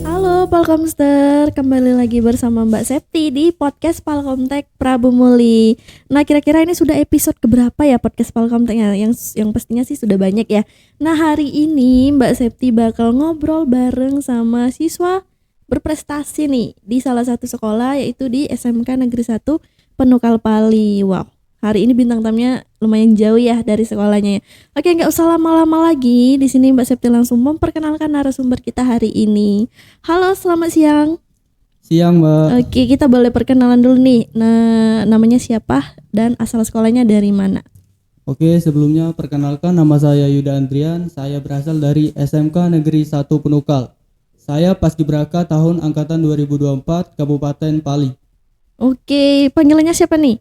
Halo Palkomster, kembali lagi bersama Mbak Septi di podcast Palkomtek Prabu Muli. Nah, kira-kira ini sudah episode keberapa ya podcast Palkomteknya? Yang pastinya sih sudah banyak ya. Nah, hari ini Mbak Septi bakal ngobrol bareng sama siswa berprestasi nih di salah satu sekolah, yaitu di SMK Negeri 1 Penukal Pali. Wow, hari ini bintang tamunya lumayan jauh ya dari sekolahnya ya. Oke, nggak usah lama-lama lagi. Di sini Mbak Septi langsung memperkenalkan narasumber kita hari ini. Halo, selamat siang. Siang, Mbak. Oke, kita boleh perkenalan dulu nih. Nah, namanya siapa dan asal sekolahnya dari mana? Oke, sebelumnya perkenalkan, nama saya Yuda Andrian. Saya berasal dari SMK Negeri 1 Penukal. Saya paskibraka tahun angkatan 2024 Kabupaten Pali. Oke, panggilannya siapa nih?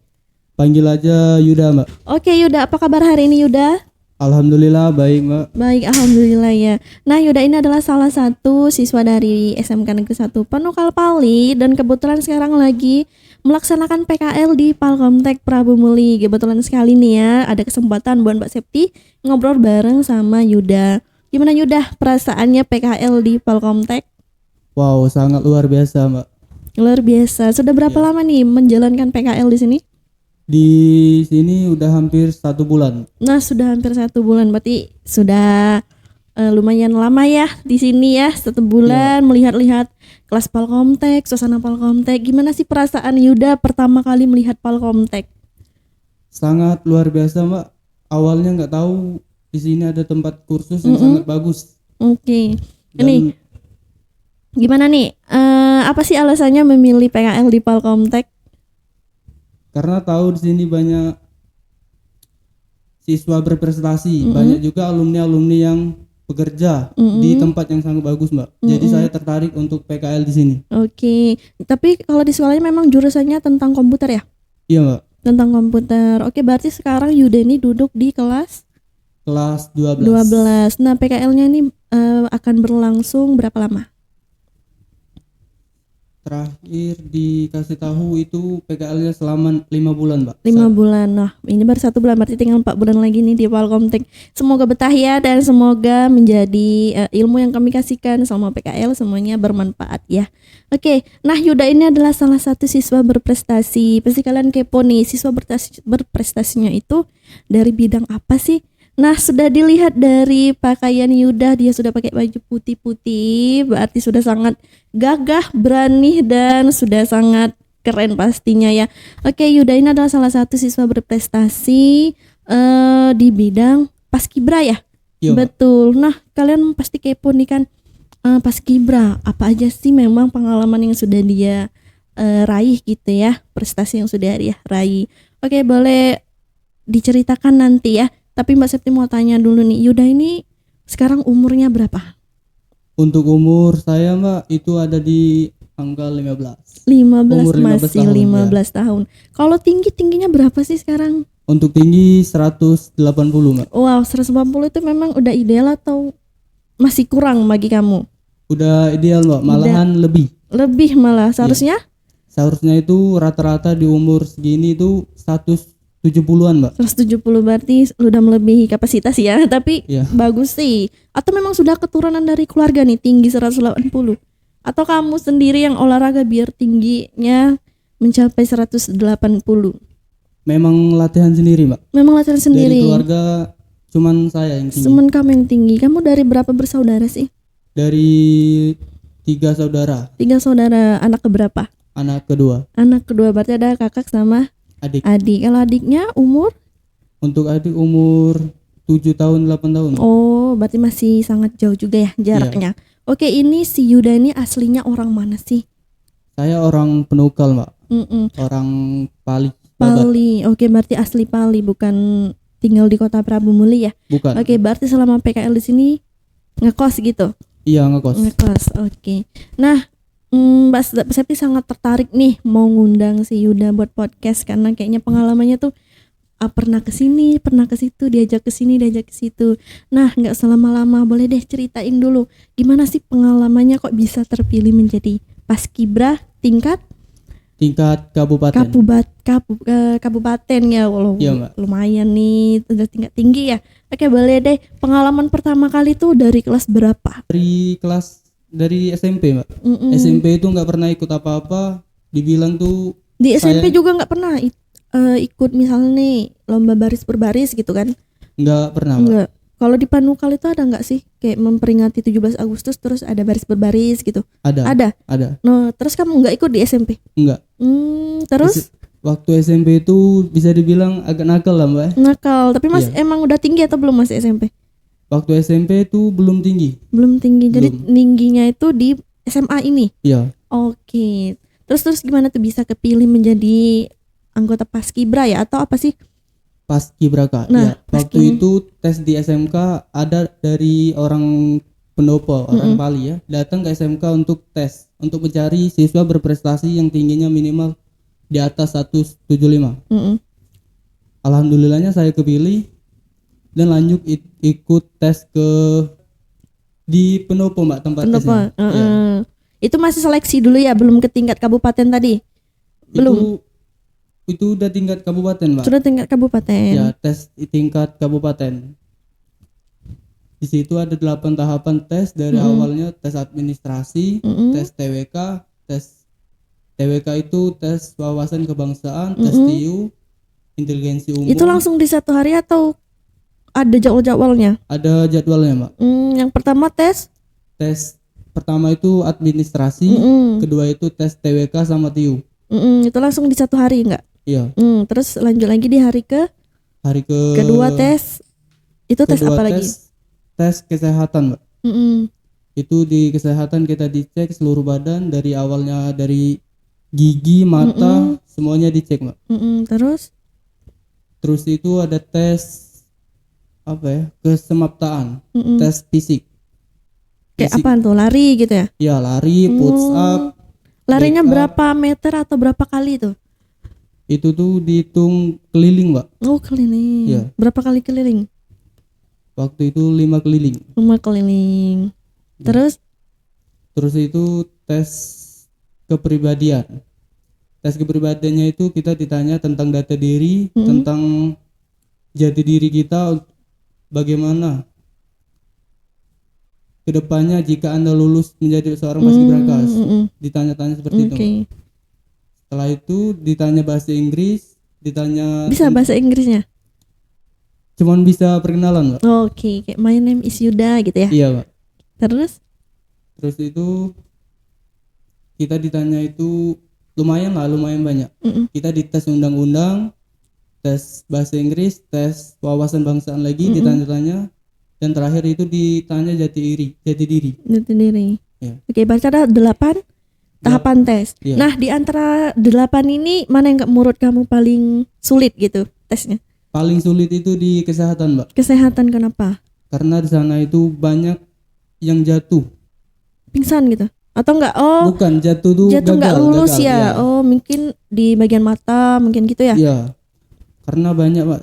Panggil aja Yuda, Mbak. Oke, Yuda, apa kabar hari ini, Yuda? Alhamdulillah baik, Mbak. Baik, alhamdulillah ya. Nah, Yuda ini adalah salah satu siswa dari SMK Negeri 1 Penukal Pali dan kebetulan sekarang lagi melaksanakan PKL di Palkomtek Prabu Muli. Kebetulan sekali nih ya, ada kesempatan buat Mbak Septi ngobrol bareng sama Yuda. Gimana Yuda perasaannya PKL di Palkomtek? Wow, sangat luar biasa, Mbak. Luar biasa. Sudah berapa lama nih menjalankan PKL di sini? Di sini udah hampir 1 bulan. Nah, sudah hampir 1 bulan, berarti sudah lumayan lama ya di sini ya, 1 bulan melihat-lihat kelas Palkomtek, suasana Palkomtek. Gimana sih perasaan Yuda pertama kali melihat Palkomtek? Sangat luar biasa, Mbak. Awalnya nggak tahu di sini ada tempat kursus yang sangat bagus. Oke. Dan Ini gimana nih? Apa sih alasannya memilih PKL di Palkomtek? karena tahu di sini banyak siswa berprestasi, banyak juga alumni-alumni yang bekerja di tempat yang sangat bagus, Mbak. Jadi saya tertarik untuk PKL di sini. Oke. Tapi kalau di sekolahnya memang jurusannya tentang komputer ya? Iya, Mbak. Tentang komputer. Oke, berarti sekarang Yuda ini duduk di kelas Kelas 12. 12. Nah, PKL-nya ini akan berlangsung berapa lama? Terakhir dikasih tahu itu PKL-nya selama 5 bulan, Mbak. 5 bulan. Nah, ini baru 1 bulan, berarti tinggal 4 bulan lagi nih di Palkomtek. Semoga betah ya dan semoga menjadi ilmu yang kami kasihkan selama PKL semuanya bermanfaat ya. Oke, nah Yuda ini adalah salah satu siswa berprestasi. Pasti kalian kepo nih, siswa berprestasinya itu dari bidang apa sih? Nah, sudah dilihat dari pakaian Yuda, dia sudah pakai baju putih-putih, berarti sudah sangat gagah, berani, dan sudah sangat keren pastinya ya. Oke, Yuda ini adalah salah satu siswa berprestasi di bidang paskibra ya? Iya, Mbak. Betul. Nah, kalian pasti kepo nih kan, paskibra, apa aja sih memang pengalaman yang sudah dia raih gitu ya, prestasi yang sudah dia raih. Oke, boleh diceritakan nanti ya. Tapi Mbak Septi mau tanya dulu nih, Yuda ini sekarang umurnya berapa? Untuk umur saya, Mbak, itu ada di angka 15. 15, Umur 15 masih tahun, 15 tahun. Kalau tingginya berapa sih sekarang? Untuk tinggi 180, Mbak. Wow, 180 itu memang udah ideal atau masih kurang bagi kamu? Udah ideal, Mbak. Malahan lebih. Lebih malah, seharusnya? Seharusnya itu rata-rata di umur segini itu 170-an, Mbak. 170 berarti udah melebihi kapasitas ya. Tapi Iya. bagus sih. Atau memang sudah keturunan dari keluarga nih tinggi 180? Atau kamu sendiri yang olahraga biar tingginya mencapai 180? Memang latihan sendiri, Mbak. Memang latihan Dari sendiri. keluarga cuman saya yang tinggi. Cuman kamu yang tinggi. Kamu dari berapa bersaudara sih? Dari 3 saudara. 3 saudara. Anak keberapa? Anak kedua, Anak kedua, berarti ada kakak sama adik. adik. Kalau adiknya umur? Untuk adik umur 7 tahun 8 tahun. Oh, berarti masih sangat jauh juga ya jaraknya. Oke, ini si Yuda ini aslinya orang mana sih? Saya orang Penukal, Mbak. Orang Pali. Babat. Pali. Oke, berarti asli Pali, bukan tinggal di Kota Prabu Muli ya? Bukan. Oke, berarti selama PKL di sini ngekos gitu? Iya, ngekos. Ngekos, oke. Nah, Mbak Septi sangat tertarik nih mau ngundang si Yuda buat podcast karena kayaknya pengalamannya tuh pernah ke sini, pernah ke situ, diajak ke sini, diajak ke situ. Nah, nggak selama-lama, boleh deh ceritain dulu gimana sih pengalamannya kok bisa terpilih menjadi paskibra tingkat tingkat kabupaten. Kabupaten ya, Iya, Mbak. lumayan nih, udah tingkat tinggi ya. Oke, boleh deh. Pengalaman pertama kali tuh dari kelas berapa? Dari SMP, Mbak. Mm-mm. SMP itu nggak pernah ikut apa-apa, dibilang tuh Di SMP saya juga nggak pernah ikut misalnya nih lomba baris berbaris gitu kan? nggak pernah, Mbak. Enggak. Kalau di Panukal itu ada nggak sih kayak memperingati 17 Agustus terus ada baris berbaris gitu? Ada. No, terus kamu nggak ikut di SMP? Enggak. Terus Waktu SMP itu bisa dibilang agak nakal lah, Mbak. nakal, tapi Mas Iya. emang udah tinggi atau belum Mas SMP? Waktu SMP itu belum tinggi. Belum tinggi. Jadi Belum. tingginya itu di SMA ini. Iya. Oke. Terus gimana tuh bisa kepilih menjadi anggota Paskibra ya atau apa sih? Paskibraka. Nah, Ya, waktu itu tes di SMK ada dari orang pendopo, orang Pali ya, datang ke SMK untuk tes, untuk mencari siswa berprestasi yang tingginya minimal di atas 175. Mm-mm. Alhamdulillahnya saya kepilih dan lanjut ikut tes di pendopo, Mbak, tempat Pendopo. tesnya. Ya. Itu masih seleksi dulu ya, belum ke tingkat kabupaten tadi? Belum. Itu udah tingkat kabupaten, Mbak. Sudah tingkat kabupaten. Ya, tes di tingkat kabupaten. Di situ ada 8 tahapan tes dari awalnya tes administrasi, tes TWK, tes TWK itu tes wawasan kebangsaan, tes TIU, inteligensi umum. Itu langsung di satu hari atau ada jadwal-jadwalnya? Ada jadwalnya, Mbak. Yang pertama tes. Tes pertama itu administrasi, kedua itu tes TWK sama TIU. Itu langsung di satu hari enggak? Iya. Terus lanjut lagi di hari Hari kedua tes. Itu tes kedua apa lagi? Tes kesehatan, Mbak. Mm-mm. Itu di kesehatan kita dicek seluruh badan dari awalnya dari gigi, mata, semuanya dicek, Mbak. Terus itu ada tes apa ya? Kesemaptaan, tes fisik. Kayak apaan tuh? Lari gitu ya? Ya, lari, push up. Larinya back up. berapa meter atau berapa kali tuh? Itu tuh dihitung keliling, Mbak. Oh, keliling. Iya. Berapa kali keliling? Waktu itu 5 keliling. 5 keliling. Terus Terus itu tes kepribadian. Tes kepribadiannya itu kita ditanya tentang data diri, tentang jati diri kita, bagaimana kedepannya jika Anda lulus menjadi seorang paskibraka. Ditanya-tanya seperti itu. Oke. Setelah itu ditanya bahasa Inggris, ditanya Bisa bahasa Inggrisnya? cuman bisa perkenalan, Mbak. Oke, kayak my name is Yuda gitu ya. Iya, Mbak. Terus itu kita ditanya itu lumayan banyak. Kita dites undang-undang, tes bahasa Inggris, tes wawasan bangsaan lagi, ditanya-tanya, dan terakhir itu ditanya jati diri. Jati diri. Ya. Oke, berarti ada 8 tahapan tes. Iya. Nah, di antara 8 ini mana yang menurut kamu paling sulit gitu tesnya? Paling sulit itu di kesehatan, Mbak. Kesehatan kenapa? Karena di sana itu banyak yang jatuh. Pingsan gitu? Atau enggak? Oh, Bukan, jatuh tuh jatuh enggak lulus gagal, ya? Oh, mungkin di bagian mata, mungkin gitu ya? Iya. Karena banyak, Pak,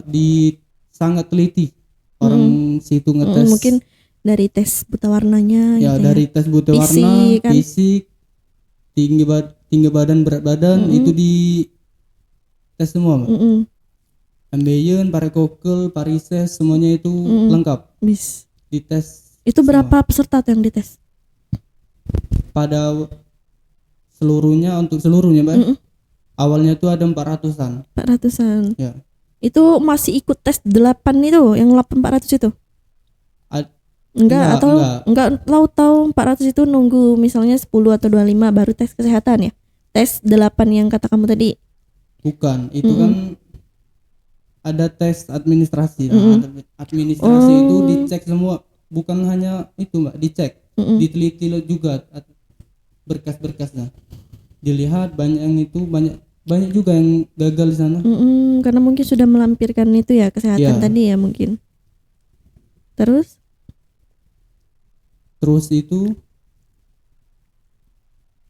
sangat teliti orang situ ngetes. Mungkin dari tes buta warnanya Ya, gitu dari tes buta warna, Fisik, kan? fisik, tinggi badan, berat badan, itu di tes semua, Mbak. Ambeien, parekokel, parises, semuanya itu lengkap Bis. dites. Itu berapa peserta tuh yang dites? Pada seluruhnya, untuk seluruhnya, Mbak. Awalnya itu ada 400-an. 400-an. Ya. Itu masih ikut tes 8 itu, yang 400 itu? Enggak, tahu 400 itu nunggu misalnya 10 atau 25 baru tes kesehatan ya? Tes 8 yang kata kamu tadi? Bukan, itu kan ada tes administrasi. Nah, administrasi itu dicek semua, bukan hanya itu, Mbak, dicek, diteliti juga berkas-berkasnya. Dilihat banyak yang itu, banyak juga yang gagal di sana. Karena mungkin sudah melampirkan itu ya kesehatan tadi ya mungkin. Terus itu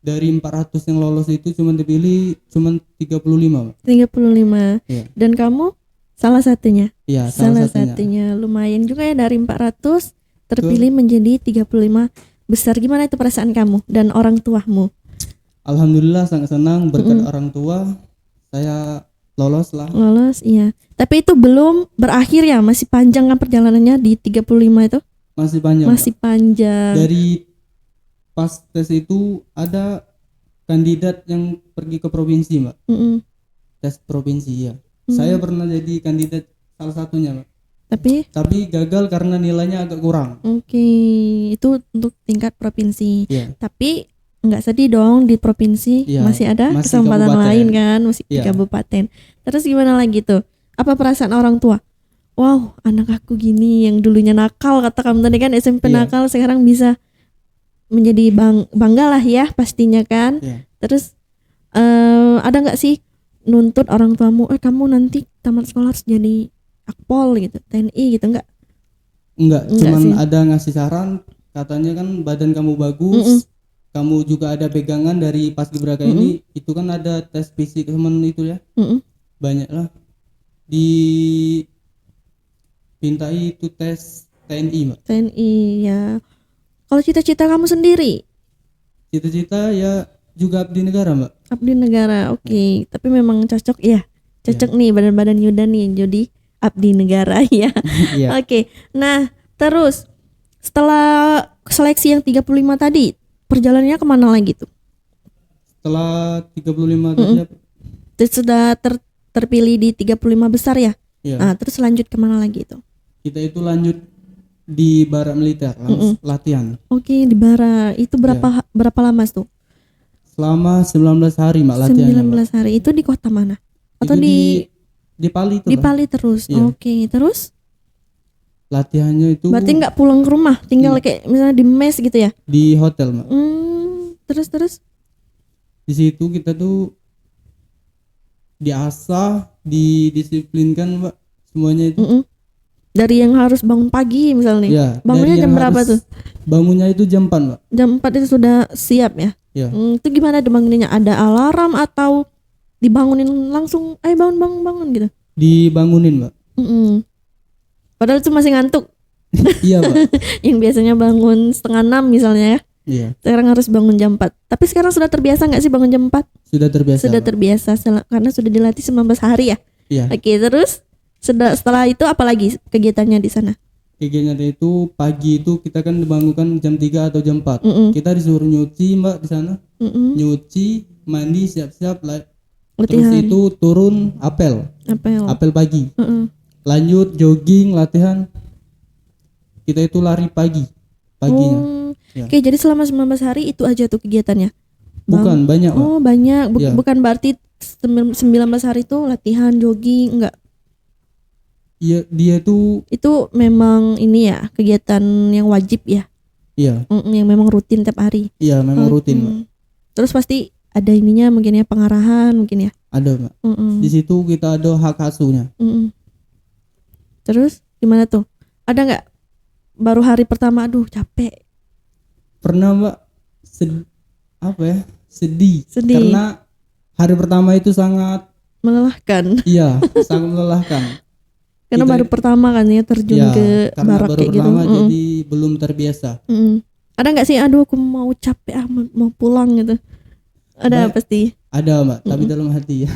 dari 400 yang lolos itu cuma dipilih cuma 35, Mbak. 35. Iya. Dan kamu salah satunya? Iya, salah satunya. Lumayan juga ya, dari 400 terpilih menjadi 35 besar. Gimana itu perasaan kamu dan orang tuamu? Alhamdulillah sangat senang berkat orang tua saya lolos lah. Lolos, iya. Tapi itu belum berakhir ya, masih panjang kan perjalanannya di 35 itu? Masih panjang. Masih panjang. Dari pas tes itu ada kandidat yang pergi ke provinsi, Mbak. Tes provinsi ya. Saya pernah jadi kandidat salah satunya, Mbak. Tapi gagal karena nilainya agak kurang. Oke, itu untuk tingkat provinsi. Iya. Tapi nggak sedih dong, di provinsi masih ada kesempatan kabupaten lain kan, masih di kabupaten. Terus gimana lagi tuh? Apa perasaan orang tua? Wow, anak aku gini, yang dulunya nakal kata kamu tadi kan, SMP nakal, sekarang bisa menjadi bangga lah ya pastinya kan. Terus ada nggak sih nuntut orang tuamu, kamu nanti tamat sekolah harus jadi akpol gitu, TNI gitu, enggak cuman sih. Ada ngasih saran, katanya kan badan kamu bagus, kamu juga ada pegangan dari paskibraka ini, itu kan ada tes fisik teman itu ya, banyak lah dipintai itu tes TNI, Mbak. TNI ya. Kalau cita-cita kamu sendiri? Cita-cita ya juga abdi negara, Mbak. Abdi negara, oke. Tapi memang cocok ya, cocok nih badan-badan Yuda nih jadi abdi negara ya. Oke. Nah terus setelah seleksi yang 35 tadi, perjalanannya kemana lagi tuh? Setelah 35 tadi terus sudah terpilih di 35 besar ya? Nah terus lanjut kemana lagi itu? Kita itu lanjut di Bara Militer, latihan. Oke, di Bara. Itu berapa lama tuh? Selama 19 hari, Mbak, latihannya. 19 hari. Itu di kota mana? Atau itu di Pali itu? Di Pali terus. Oke, terus? Latihannya itu berarti nggak pulang ke rumah, tinggal kayak misalnya di mes gitu ya? Di hotel, Mbak. Terus? Di situ kita tuh diasah, didisiplinkan, Mbak, semuanya itu. Dari yang harus bangun pagi misalnya, bangunnya jam berapa tuh? Bangunnya itu jam 4, Mbak. Jam 4 itu sudah siap ya? Itu gimana bangunnya? Ada alarm atau dibangunin langsung? Ayo bangun gitu? Dibangunin, Mbak. Padahal itu masih ngantuk. Iya, Mbak. Yang biasanya bangun 5:30 misalnya ya? Iya. Sekarang harus bangun jam 4. Tapi sekarang sudah terbiasa nggak sih bangun jam 4? Sudah terbiasa. Sudah terbiasa karena sudah dilatih 19 hari ya? Iya. Oke, terus setelah itu apa lagi kegiatannya di sana? Kegiatannya itu pagi itu kita kan dibangunkan jam 3 atau jam 4. Kita disuruh nyuci, Mbak, di sana. Nyuci, mandi, siap-siap lah. Terus itu turun apel pagi. Lanjut jogging, latihan. Kita itu lari paginya. Oke, jadi selama 19 hari itu aja tuh kegiatannya? Bukan, banyak, Mbak. Oh, banyak. Bukan berarti 19 hari itu latihan, jogging, enggak? Iya, dia tuh itu memang ini ya, kegiatan yang wajib ya? Iya. Yang memang rutin tiap hari? Iya, memang rutin, Mbak. Terus pasti ada ininya mungkin ya, pengarahan mungkin ya? Ada, Mbak. Di situ kita ada hak asuhnya. Terus gimana tuh? Ada nggak baru hari pertama aduh capek? Pernah, Mbak. Sedih. Karena hari pertama itu sangat melelahkan. Iya, sangat melelahkan. Karena baru pertama kan ya terjun ke barak kayak gitu. Jadi belum terbiasa. Ada nggak sih aduh aku mau capek mau pulang gitu? Ada pasti. Ada, Mbak, tapi dalam hati ya.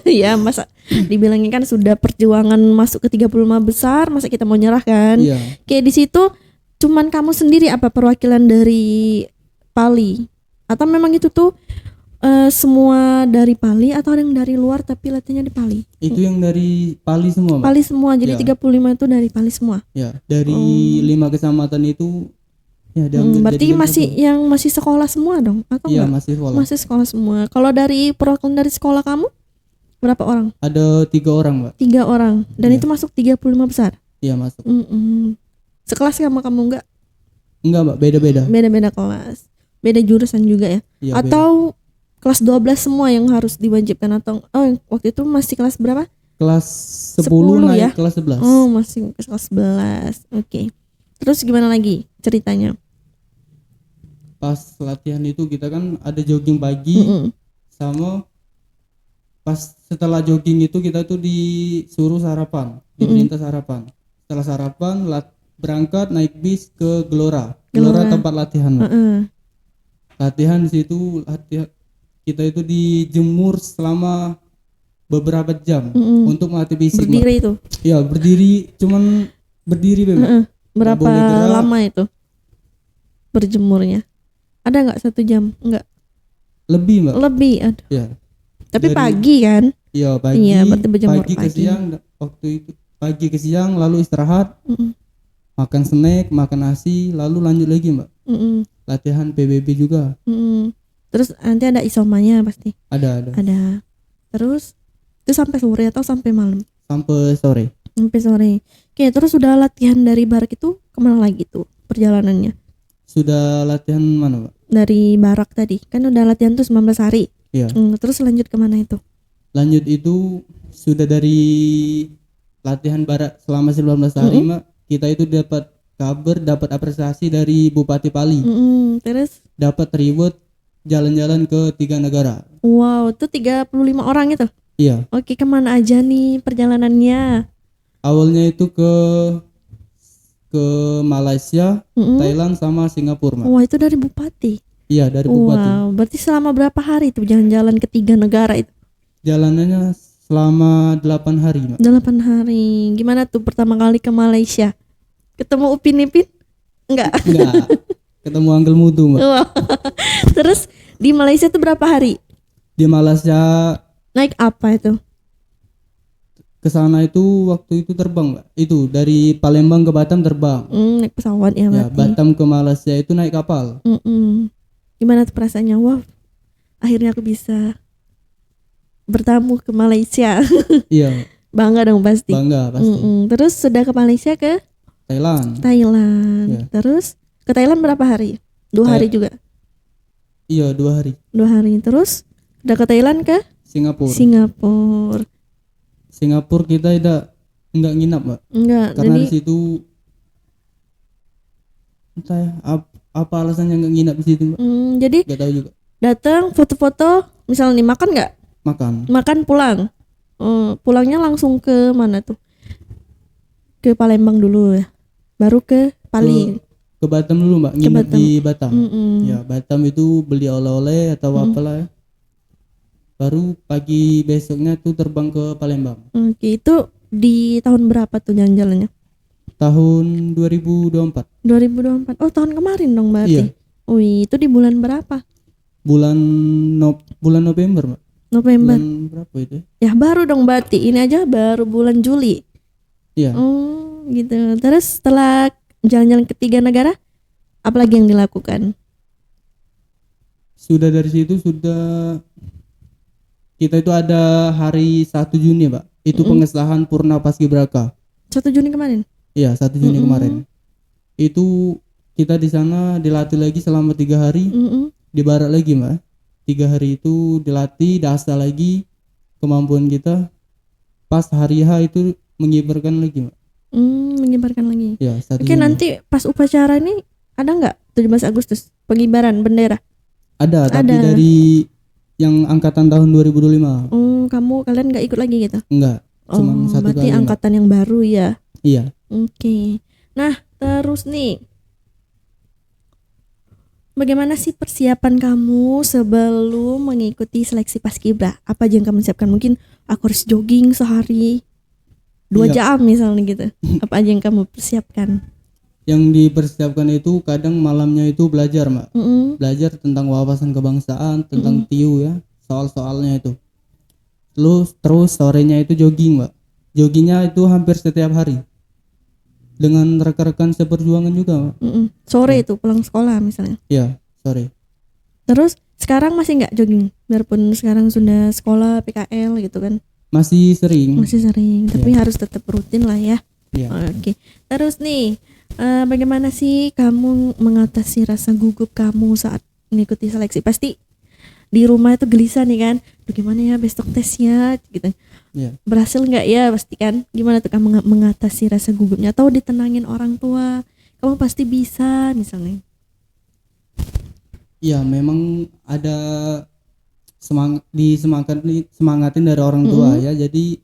Ya masa dibilangin kan sudah perjuangan masuk ke 35 besar, masa kita mau nyerah kan? Iya. Kayak di situ cuman kamu sendiri apa perwakilan dari Pali? Atau memang itu tuh semua dari Pali atau ada yang dari luar tapi latihannya di Pali? Itu yang dari Pali semua, Mbak. Pali semua, jadi 35 itu dari Pali semua? Ya, dari 5 kecamatan itu ya, berarti masih sekolah semua dong? Atau iya, enggak? masih sekolah. Masih sekolah semua. Kalau dari perwakilan dari sekolah kamu berapa orang? Ada 3 orang, Mbak. 3 orang. Dan itu masuk 35 besar? Iya, masuk. Sekelas sama kamu enggak? Enggak, Mbak, beda-beda. Beda-beda kelas. Beda jurusan juga ya? Iya, atau kelas 12 semua yang harus diwajibkan atau waktu itu masih kelas berapa? Kelas 10 naik ya? Kelas 11. Oh, masih kelas 11. Oke. Terus gimana lagi ceritanya? Pas latihan itu kita kan ada jogging pagi sama pas setelah jogging itu kita tuh disuruh sarapan, diperintah sarapan. Setelah sarapan berangkat naik bis ke Gelora tempat latihan. Latihan di situ kita itu dijemur selama beberapa jam untuk melatih fisik, Mbak. Berdiri itu. Ya, berdiri, cuman berdiri, Mbak. Nggak Berapa boleh gerak. lama itu berjemurnya? Ada nggak 1 jam? Nggak. Lebih, Mbak. Lebih. Aduh. Ya. Tapi Dari- pagi kan? Iya, pagi. Iya, berarti berjemur Pagi ke pagi. siang, waktu itu pagi ke siang lalu istirahat, Mm-mm. makan snack, makan nasi, lalu lanjut lagi, Mbak. Mm-mm. Latihan PBB juga. Mm-mm. Terus nanti ada isomanya pasti. Ada. Ada. Terus itu sampai sore atau sampai malam? Sampai sore. Sampai sore. Oke, terus sudah latihan dari barak itu kemana lagi tuh perjalanannya? Sudah latihan mana, Mbak? Dari barak tadi. Kan udah latihan tuh 19 hari. Iya. Terus lanjut kemana itu? Lanjut itu sudah dari latihan barat selama 19 hari, Mbak. Kita itu dapat kabar, dapat apresiasi dari Bupati Pali. Terus Dapat reward jalan-jalan ke 3 negara. wow, tuh 35 orang itu. Iya. Oke, kemana aja nih perjalanannya? Awalnya itu ke Malaysia, Thailand sama Singapura, Mbak. Wah, itu dari bupati. Iya, dari Bupati. Wow, berarti selama berapa hari tuh jalan-jalan ke 3 negara itu? Jalanannya selama 8 hari, Mbak. 8 hari. Gimana tuh pertama kali ke Malaysia? Ketemu Upin Ipin? Enggak. Enggak. Ketemu Uncle Mutu, Mbak. Wah. Terus di Malaysia tuh berapa hari? Di Malaysia Naik apa itu? ke sana itu waktu itu terbang, Mbak. Itu dari Palembang ke Batam terbang. Naik pesawat ya Ya, berarti. Batam ke Malaysia itu naik kapal. Gimana tuh perasaannya? Wah, akhirnya aku bisa bertamu ke Malaysia. Iya, Bangga dong pasti. bangga pasti. Terus sudah ke Malaysia ke Thailand. Thailand. Ya. Terus ke Thailand berapa hari? 2 hari juga. Iya, 2 hari. 2 hari. Terus udah ke Thailand ke Singapura. Singapura. Singapura kita enggak nginap, Mbak. Enggak, Karena jadi di situ entah ya, apa alasannya enggak nginap di situ, Mbak. jadi Enggak tahu juga. datang foto-foto, misalnya nih makan nggak? Makan. Makan pulang. Pulangnya langsung ke mana tuh? Ke Palembang dulu ya. Baru ke Pali. Ke Batam dulu, Mbak. Nginap Batam. di Batam. Mm-mm. Ya, Batam itu beli oleh-oleh atau apalah ya. Baru pagi besoknya tuh terbang ke Palembang. Oke, itu di tahun berapa tuh jalan-jalannya? Tahun 2024. 2024. Oh, tahun kemarin dong berarti. Iya. Wih, itu di bulan berapa? Bulan November, Mbak. November. Bulan berapa itu? Ya baru dong berarti. Ini aja baru bulan Juli. Iya. Oh, gitu. Terus setelah jalan-jalan ke 3 negara, apa lagi yang dilakukan? Sudah dari situ kita itu ada hari 1 Juni, Pak. Itu pengesahan Purna Paskibraka. 1 Juni kemarin. Iya, 1 Juni kemarin. Itu kita di sana dilatih lagi selama 3 hari. Di barat lagi, Mbak. 3 hari itu dilatih, dasar lagi kemampuan kita. Pas hari H itu mengibarkan lagi, Mbak. Mengibarkan lagi. Ya, 1 Oke, Juni. nanti pas upacara ini ada nggak 17 Agustus pengibaran bendera? Ada, tapi Ada. dari yang angkatan tahun 2025. Kalian nggak ikut lagi gitu? Enggak, cuma satu Berarti kali, Mbak. angkatan yang baru ya. Iya. Oke. Nah, terus nih, bagaimana sih persiapan kamu sebelum mengikuti seleksi Paskibra? Apa aja yang kamu siapkan? Mungkin aku harus jogging sehari 2 Iya. jam misalnya gitu. Apa aja yang kamu persiapkan? Yang dipersiapkan itu kadang malamnya itu belajar, Mbak. Mm-mm. Belajar tentang wawasan kebangsaan, tentang TIU ya, soal-soalnya itu. Terus sorenya itu jogging, Mbak. Joggingnya itu hampir setiap hari. Dengan rekan-rekan seperjuangan juga, Mbak. Sore itu pulang sekolah misalnya. Iya, sore. Terus sekarang masih nggak jogging? Biarpun sekarang sudah sekolah PKL gitu kan. Masih sering. Masih sering, tapi harus tetap rutin lah ya. Iya. Oke. Terus nih, bagaimana sih kamu mengatasi rasa gugup kamu saat mengikuti seleksi? Pasti di rumah itu gelisah nih kan. Duh, gimana ya besok tesnya gitu. Iya. Berhasil nggak ya pasti kan? Gimana tuh kamu mengatasi rasa gugupnya? Atau ditenangin orang tua? Kamu pasti bisa misalnya. Iya, memang ada semangatin dari orang tua ya. Jadi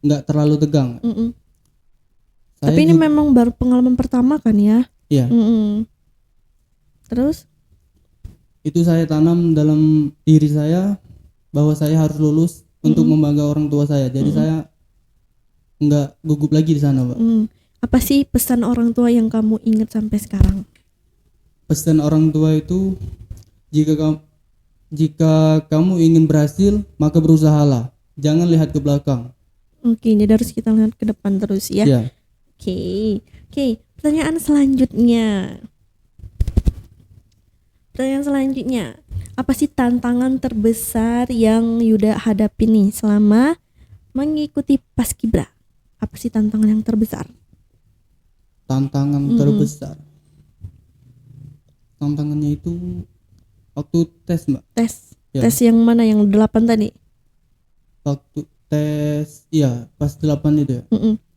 nggak terlalu tegang. Saya Tapi ini memang baru pengalaman pertama kan ya? Iya. Terus? itu saya tanam dalam diri saya bahwa saya harus lulus untuk membanggakan orang tua saya. Jadi saya nggak gugup lagi di sana, Mbak. Apa sih pesan orang tua yang kamu ingat sampai sekarang? Pesan orang tua itu, jika kamu ingin berhasil, maka berusahalah. Jangan lihat ke belakang. Oke, jadi harus kita lihat ke depan terus ya. Ya. Oke. Pertanyaan selanjutnya. Apa sih tantangan terbesar yang Yuda hadapi nih selama mengikuti Paskibra? Apa sih tantangan yang terbesar? Tantangan terbesar. Tantangannya itu waktu tes, Mbak. Tes. Ya. Tes yang mana? Yang 8 tadi? Waktu tes, iya, pas 8 itu ya.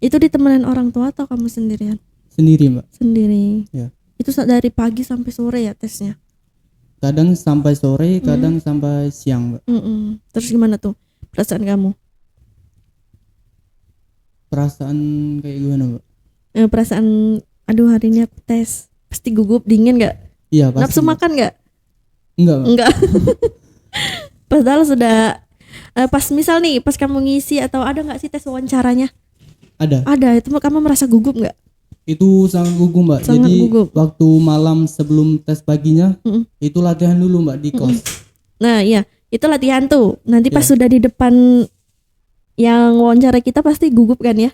Itu ditemenin orang tua atau kamu sendirian? Sendiri, Mbak. Sendiri. Ya. Itu dari pagi sampai sore ya tesnya? Kadang sampai sore, kadang sampai siang, Mbak. Terus gimana tuh perasaan kamu? Perasaan kayak gimana, Mbak? Perasaan, aduh hari ini aku tes, pasti gugup, dingin nggak? Iya, pasti. Nafsu makan nggak? Enggak, Mbak. Enggak. Padahal sudah pas misal nih, pas kamu ngisi atau ada nggak sih tes wawancaranya? Ada. Itu kamu merasa gugup nggak? Itu sangat gugup, Mbak. Sangat Jadi gugup. waktu malam sebelum tes paginya itu latihan dulu, Mbak, di kos. Nah iya, itu latihan tuh. Nanti pas Ya. sudah di depan yang wawancara kita pasti gugup kan ya?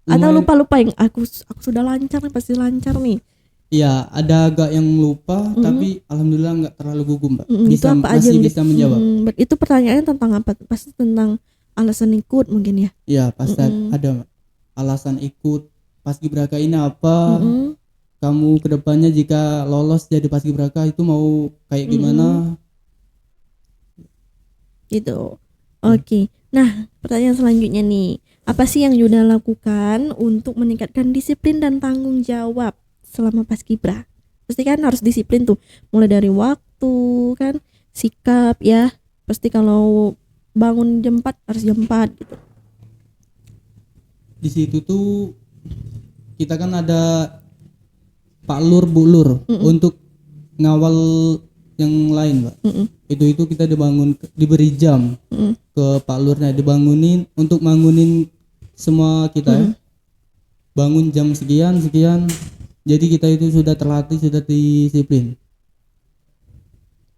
Atau Lumayan. lupa yang aku sudah lancar nih, pasti lancar nih. Iya, ada agak yang lupa, tapi alhamdulillah nggak terlalu gugup, Mbak. Itu apa aja masih yang bisa menjawab. Itu pertanyaannya tentang apa? Pasti tentang alasan ikut mungkin ya. Iya, pasti ada, Mbak. Alasan ikut Paskibraka ini apa? Kamu kedepannya jika lolos jadi Paskibraka itu mau kayak gimana? Gitu. Oke. Nah, pertanyaan selanjutnya nih. Apa sih yang Yuda lakukan untuk meningkatkan disiplin dan tanggung jawab selama Paskibra? Pasti kan harus disiplin tuh. Mulai dari waktu kan, sikap ya. Pasti kalau bangun jam 4 harus jam 4 gitu. Di situ tuh kita kan ada Pak Lur, Bu Lur untuk ngawal yang lain, Mbak. Itu kita diberi jam ke Pak Lurnya, dibangunin untuk bangunin semua kita ya. Bangun jam sekian. Jadi kita itu sudah terlatih, sudah disiplin.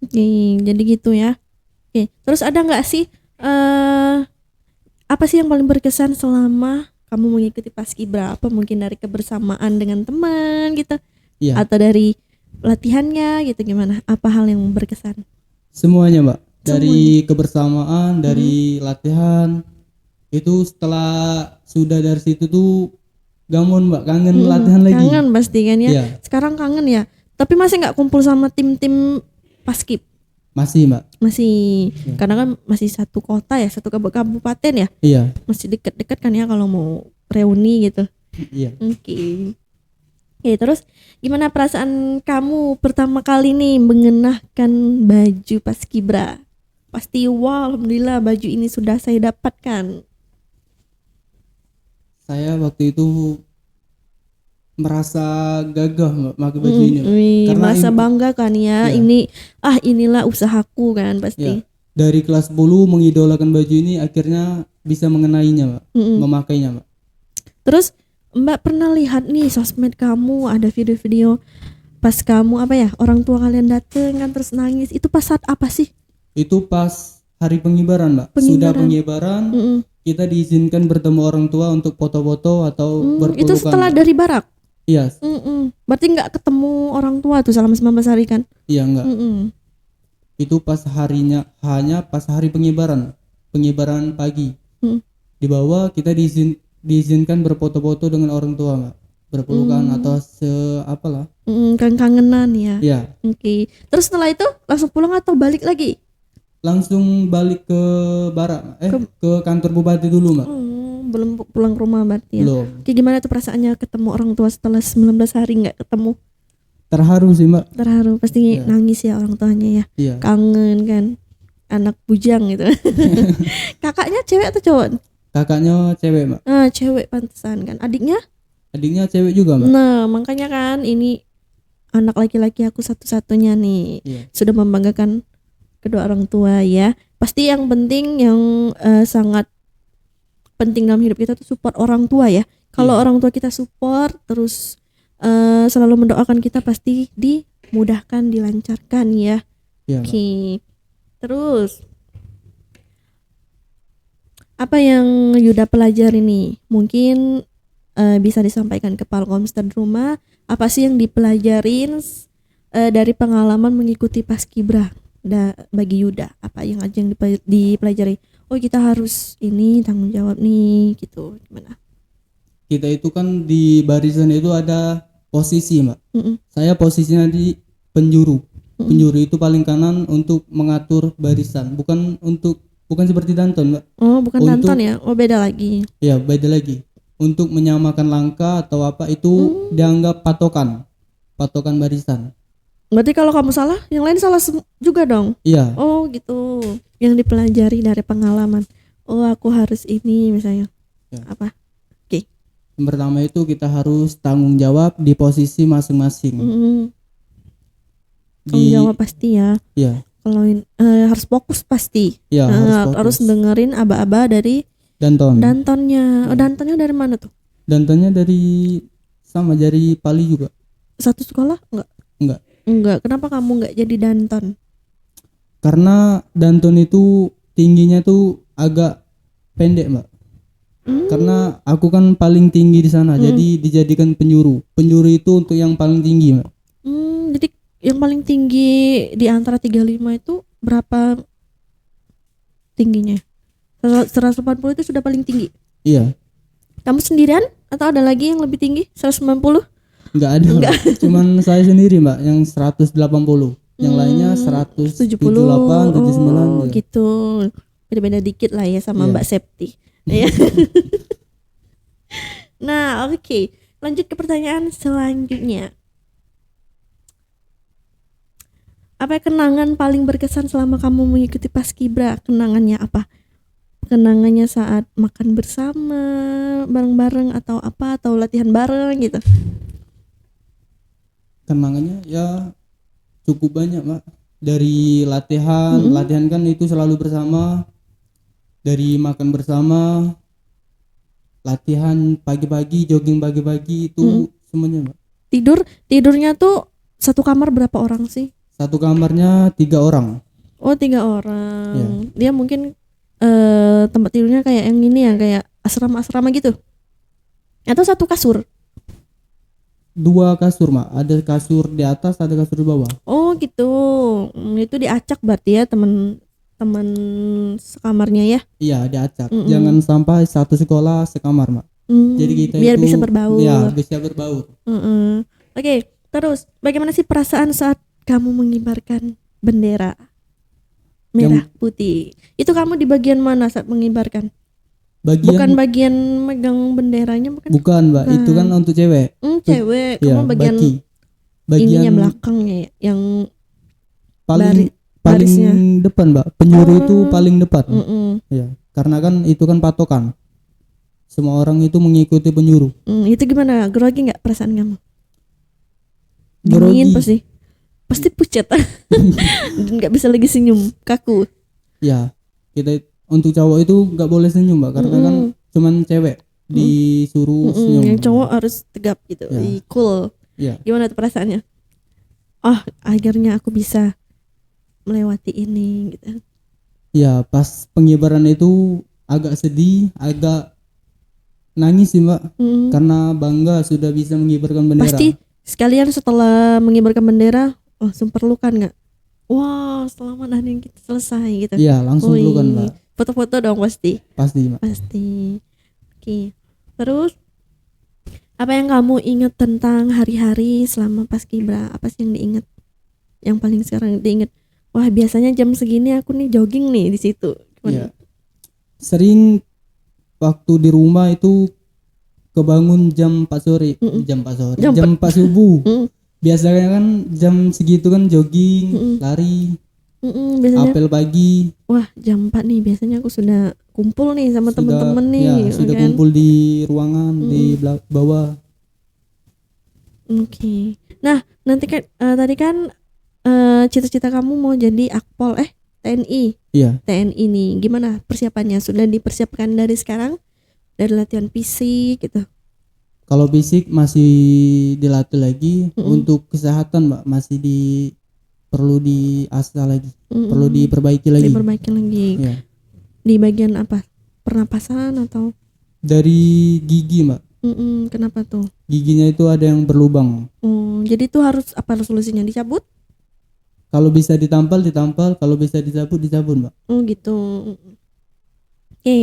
Oke, jadi gitu ya. Oke, terus ada nggak sih apa sih yang paling berkesan selama kamu mengikuti Paskibra? Apa mungkin dari kebersamaan dengan teman gitu? Iya. Atau dari latihannya gitu, gimana? Apa hal yang berkesan? Semuanya, Mbak. Dari kebersamaan, dari latihan. Itu setelah sudah dari situ tuh gamon, Mbak, kangen latihan lagi. Kangen pasti kan ya. Iya. Sekarang kangen ya. Tapi masih nggak kumpul sama tim-tim Paskib? Masih, Mbak. Masih. Karena kan masih satu kota ya, satu kabupaten ya. Iya. Masih deket-deket kan ya kalau mau reuni gitu. Iya. Oke. Oke, terus gimana perasaan kamu pertama kali nih mengenakan baju Paskibra? Pasti wow, alhamdulillah baju ini sudah saya dapatkan. Saya waktu itu merasa gagah, Mbak, pakai baju ini, Mbak. Karena Merasa bangga kan ya. Iya. Inilah usahaku kan pasti. ya, dari kelas 10 mengidolakan baju ini akhirnya bisa mengenainya, Mbak. Memakainya, Mbak. Terus Mbak pernah lihat nih sosmed kamu ada video-video pas kamu orang tua kalian dateng kan terus nangis, itu pas saat apa sih? Itu pas hari pengibaran, Mbak. Sudah pengibaran, kita diizinkan bertemu orang tua untuk foto-foto atau berpelukan. Itu setelah dari barak? Iya. Berarti nggak ketemu orang tua tuh selama 19 hari kan? Iya, enggak. Itu pas harinya, hanya pas hari pengibaran pagi. Dibawa, kita diizinkan berfoto-foto dengan orang tua, Mbak. Berpelukan atau apalah. Kangenan ya. Iya. Oke. Terus setelah itu langsung pulang atau balik lagi? Langsung balik ke barak, ke kantor bupati dulu, Mbak. Belum pulang ke rumah berarti ya. Belum. Oke, gimana tuh perasaannya ketemu orang tua setelah 19 hari nggak ketemu? Terharu sih, Mbak. Terharu, pasti nangis ya orang tuanya ya. Iya. Kangen kan, anak bujang gitu. Kakaknya cewek atau cowok? Kakaknya cewek, Mbak. Cewek pantesan kan. Adiknya? Adiknya cewek juga, Mbak. Nah makanya kan ini anak laki-laki aku satu-satunya nih. Iya. Sudah membanggakan kedua orang tua ya. Pasti yang penting yang sangat penting dalam hidup kita tuh support orang tua ya. Kalau Iya. orang tua kita support terus selalu mendoakan kita, pasti dimudahkan, dilancarkan ya. Iya, Mbak. Oke. Terus apa yang Yuda pelajari nih? Mungkin bisa disampaikan ke Palkomster di rumah. Apa sih yang dipelajarin dari pengalaman mengikuti Paskibra bagi Yuda? Apa yang aja yang dipelajari? Oh, kita harus ini tanggung jawab nih gitu. Gimana? Kita itu kan di barisan itu ada posisi, Mbak. Mm-mm. Saya posisinya di penjuru. Penjuru itu paling kanan untuk mengatur barisan, bukan seperti Danton, Mbak. Oh, bukan Untuk- Danton ya? Oh, beda lagi. Ya, beda lagi. Untuk menyamakan langkah atau apa itu dianggap patokan barisan. Berarti kalau kamu salah, yang lain salah juga dong. Iya, Oh, gitu. Yang dipelajari dari pengalaman. Oh, aku harus ini misalnya. Ya. Apa? yang pertama itu kita harus tanggung jawab di posisi masing-masing. Tanggung jawab pasti ya. Iya, Kalau harus fokus pasti. iya Harus fokus. dengerin aba-aba dari Danton. Dantonnya. Oh, Dantonnya dari mana tuh? Dantonnya dari Pali juga. Satu sekolah? Enggak. Enggak. Kenapa kamu enggak jadi Danton? Karena Danton itu tingginya tuh agak pendek, Mbak. Karena aku kan paling tinggi di sana, jadi dijadikan penjuru. Penjuru itu untuk yang paling tinggi, Mbak. Jadi yang paling tinggi di antara 35 itu berapa tingginya? 180 itu sudah paling tinggi. Iya, Kamu sendirian atau ada lagi yang lebih tinggi? 190? enggak ada. Mbak. Cuman saya sendiri, Mbak, yang 180. Yang lainnya 178, 79. Oh, ya. gitu. Beda-beda dikit lah ya sama Iya. Mbak Septi. Iya. Nah, oke. Lanjut ke pertanyaan selanjutnya. Apa kenangan paling berkesan selama kamu mengikuti Paskibra? Kenangannya apa? Kenangannya saat makan bersama, bareng-bareng atau apa, atau latihan bareng gitu? Kenangannya ya cukup banyak, Mbak. Dari latihan kan itu selalu bersama. Dari makan bersama, latihan pagi-pagi, jogging pagi-pagi itu semuanya, Mbak. Tidurnya tuh satu kamar berapa orang sih? Satu kamarnya 3 orang. Oh, 3 orang. Iya. Dia mungkin tempat tidurnya kayak yang ini ya, kayak asrama-asrama gitu. Atau satu kasur? 2 kasur, Mbak. Ada kasur di atas, ada kasur di bawah. Oh, gitu. Itu diacak berarti ya teman sekamarnya ya. Iya, diacak. Jangan sampai satu sekolah sekamar, Mbak. Jadi kita biar itu bisa berbaur. Ya, bisa berbaur. Oke, terus bagaimana sih perasaan saat kamu mengibarkan bendera merah putih? Itu kamu di bagian mana saat mengibarkan? Bukan bagian megang benderanya, bukan? Bukan, Mbak. Itu kan untuk cewek. Cewek. Iya, Kamu bagian bagian ininya belakangnya ya, yang paling barisnya. depan, Mbak. Penyuruh itu paling depan. Ya, karena kan itu kan patokan. Semua orang itu mengikuti penyuruh. Itu gimana? Grogi nggak perasaan kamu? Grogi. Dingin pasti pucat. Nggak bisa lagi senyum, kaku. Ya, kita untuk cowok itu nggak boleh senyum, Mbak, karena kan cuman cewek disuruh senyum. Yang cowok harus tegap gitu, Ya. cool. Ya, Gimana tuh perasaannya? Oh, akhirnya aku bisa melewati ini gitu. ya pas pengibaran itu agak sedih, agak nangis sih, Mbak, karena bangga sudah bisa mengibarkan bendera. Pasti sekalian setelah mengibarkan bendera langsung perlukan nggak? Wah, selamat hari kita selesai gitu. Iya, langsung Wih, pelukan, Mbak. Foto-foto dong pasti. Pasti, Mbak. Pasti. Oke. Terus apa yang kamu ingat tentang hari-hari selama Paskibra? Apa sih yang diingat? Yang paling sekarang diingat? Wah, biasanya jam segini aku nih jogging nih di situ. Iya. Sering waktu di rumah itu kebangun jam 4 sore, jam 4 subuh. Biasanya kan jam segitu kan jogging, lari, Biasanya. apel pagi. Wah, jam 4 nih biasanya aku sudah kumpul nih sama Sudah- temen-temen nih. ya, sudah kan? kumpul di ruangan di bawah. Oke. Nah, nanti kan tadi kan cita-cita kamu mau jadi Akpol TNI. Iya. TNI nih. Gimana persiapannya? Sudah dipersiapkan dari sekarang? Dari latihan fisik gitu. Kalau fisik masih dilatih lagi, untuk kesehatan Mbak masih perlu diasah lagi, perlu diperbaiki lagi. Diperbaiki lagi. Iya. Di bagian apa? Pernapasan atau? Dari gigi Mbak. Kenapa tuh? Giginya itu ada yang berlubang. Jadi itu harus apa resolusinya, dicabut? Kalau bisa ditampal, kalau bisa dicabut Mbak. Oh gitu. Oke.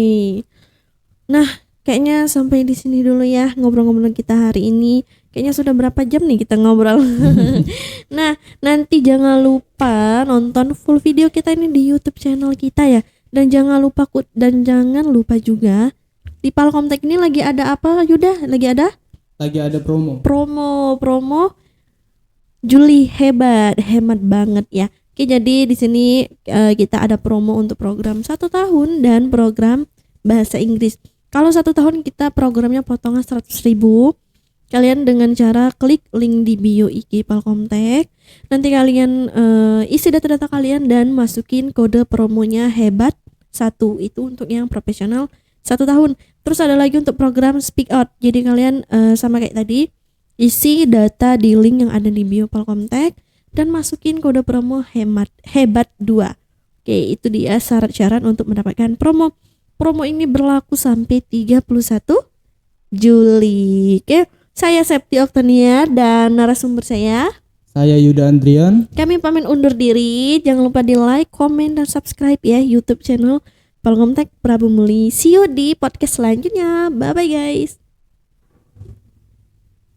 Nah, kayaknya sampai di sini dulu ya ngobrol-ngobrol kita hari ini. Kayaknya sudah berapa jam nih kita ngobrol. Nah, nanti jangan lupa nonton full video kita ini di YouTube channel kita ya. Dan jangan lupa juga di Palkomtek ini lagi ada apa, Yuda? Lagi ada promo Juli hebat banget ya. Oke, jadi di sini kita ada promo untuk program 1 tahun dan program bahasa Inggris. Kalau 1 tahun kita programnya potongan 100.000. Kalian dengan cara klik link di bio IG Palkomtek. Nanti kalian isi data-data kalian dan masukin kode promonya hebat 1. Itu untuk yang profesional 1 tahun. Terus ada lagi untuk program Speak Out. Jadi kalian sama kayak tadi, isi data di link yang ada di bio Palkomtek dan masukin kode promo hebat 2. Oke, itu dia syarat-syarat untuk mendapatkan promo. Promo ini berlaku sampai 31 Juli. Oke, saya Septi Oktania dan narasumber saya Yuda Andrian. Kami pamit undur diri. Jangan lupa di like, komen, dan subscribe ya YouTube channel Palkomtek Prabu Muli. See you di podcast selanjutnya. Bye bye guys.